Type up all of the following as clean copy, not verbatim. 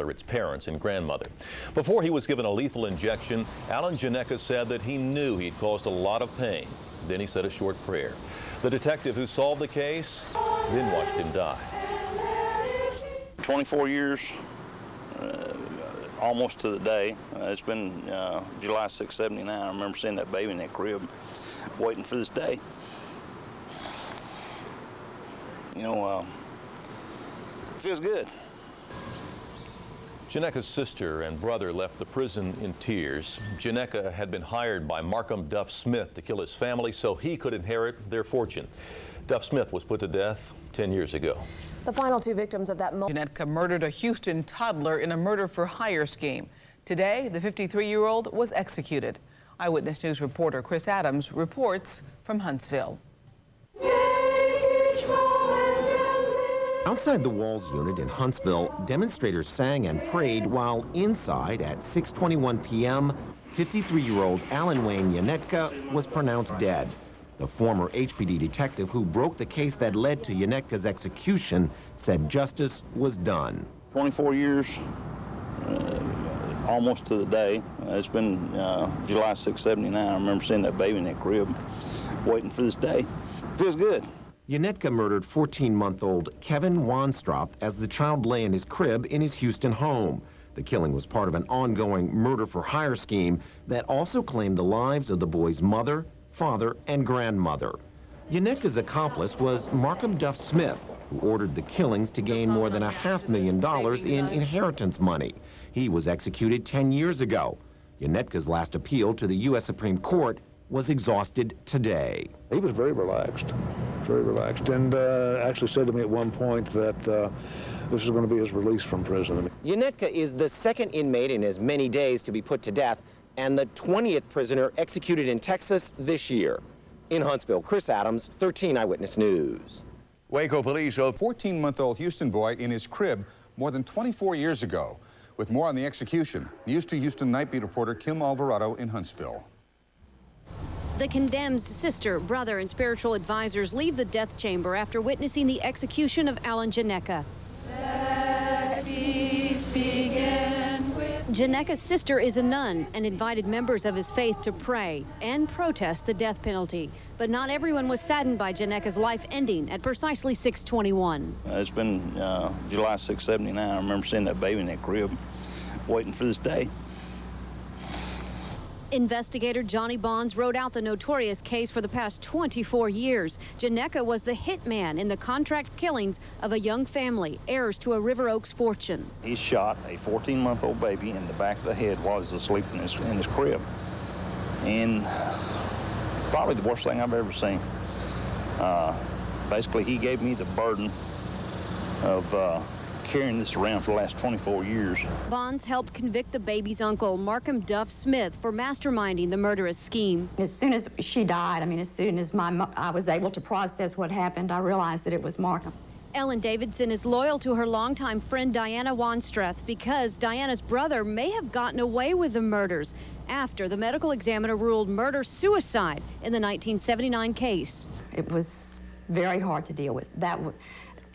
toddler, its parents and grandmother. Before he was given a lethal injection, Allen Janecka said that he knew he'd caused a lot of pain. Then he said a short prayer. The detective who solved the case then watched him die. 24 years, almost to the day. It's been July 6, 79. I remember seeing that baby in that crib, waiting for this day. You know, it feels good. Janecka's sister and brother left the prison in tears. Janecka had been hired by Markham Duff Smith to kill his family so he could inherit their fortune. Duff Smith was put to death 10 years ago. The final two victims of that Janecka murdered a Houston toddler in a murder-for-hire scheme. Today, the 53-year-old was executed. Eyewitness News reporter Chris Adams reports from Huntsville. Outside the Walls unit in Huntsville, demonstrators sang and prayed while inside at 6:21 p.m., 53-year-old Allen Wayne Janecka was pronounced dead. The former HPD detective who broke the case that led to Janecka's execution said justice was done. 24 years, almost to the day. It's been July 6, 79. I remember seeing that baby in that crib, waiting for this day. It feels good. Janecka murdered 14-month-old Kevin Wanstrop as the child lay in his crib in his Houston home. The killing was part of an ongoing murder-for-hire scheme that also claimed the lives of the boy's mother, father, and grandmother. Janecka's accomplice was Markham Duff Smith, who ordered the killings to gain more than $500,000 in inheritance money. He was executed 10 years ago. Janecka's last appeal to the U.S. Supreme Court was exhausted today. He was very relaxed, and actually said to me at one point that this is going to be his release from prison. Janecka is the second inmate in as many days to be put to death and the 20th prisoner executed in Texas this year. In Huntsville, Chris Adams, 13 Eyewitness News. Waco police showed a 14-month-old Houston boy in his crib more than 24 years ago. With more on the execution, News 2 Houston Night Beat reporter Kim Alvarado in Huntsville. The condemned's sister, brother, and spiritual advisors leave the death chamber after witnessing the execution of Allen Janecka. Janecka's sister is a nun and invited members of his faith to pray and protest the death penalty. But not everyone was saddened by Janecka's life ending at precisely 6:21. It's been July 6, 79. I remember seeing that baby in that crib, waiting for this day. Investigator Johnny Bonds wrote out the notorious case for the past 24 years. Janecka was the hitman in the contract killings of a young family, heirs to a River Oaks fortune. He shot a 14-month-old baby in the back of the head while he was asleep in his crib. And probably the worst thing I've ever seen. Basically, he gave me the burden of carrying this around for the last 24 years. Bonds helped convict the baby's uncle, Markham Duff Smith, for masterminding the murderous scheme. As soon as she died, as soon as I was able to process what happened, I realized that it was Markham. Ellen Davidson is loyal to her longtime friend Diana Wanstrath because Diana's brother may have gotten away with the murders after the medical examiner ruled murder-suicide in the 1979 case. It was very hard to deal with.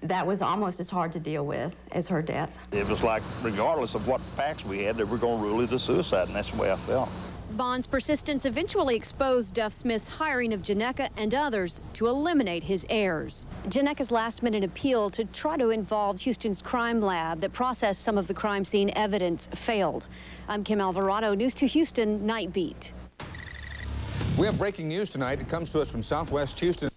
That was almost as hard to deal with as her death. It was like, regardless of what facts we had, they were going to rule it a suicide, and that's the way I felt. Bond's persistence eventually exposed Duff Smith's hiring of Janecka and others to eliminate his heirs. Janecka's last-minute appeal to try to involve Houston's crime lab that processed some of the crime scene evidence failed. I'm Kim Alvarado, News 2 Houston Night Beat. We have breaking news tonight. It comes to us from Southwest Houston.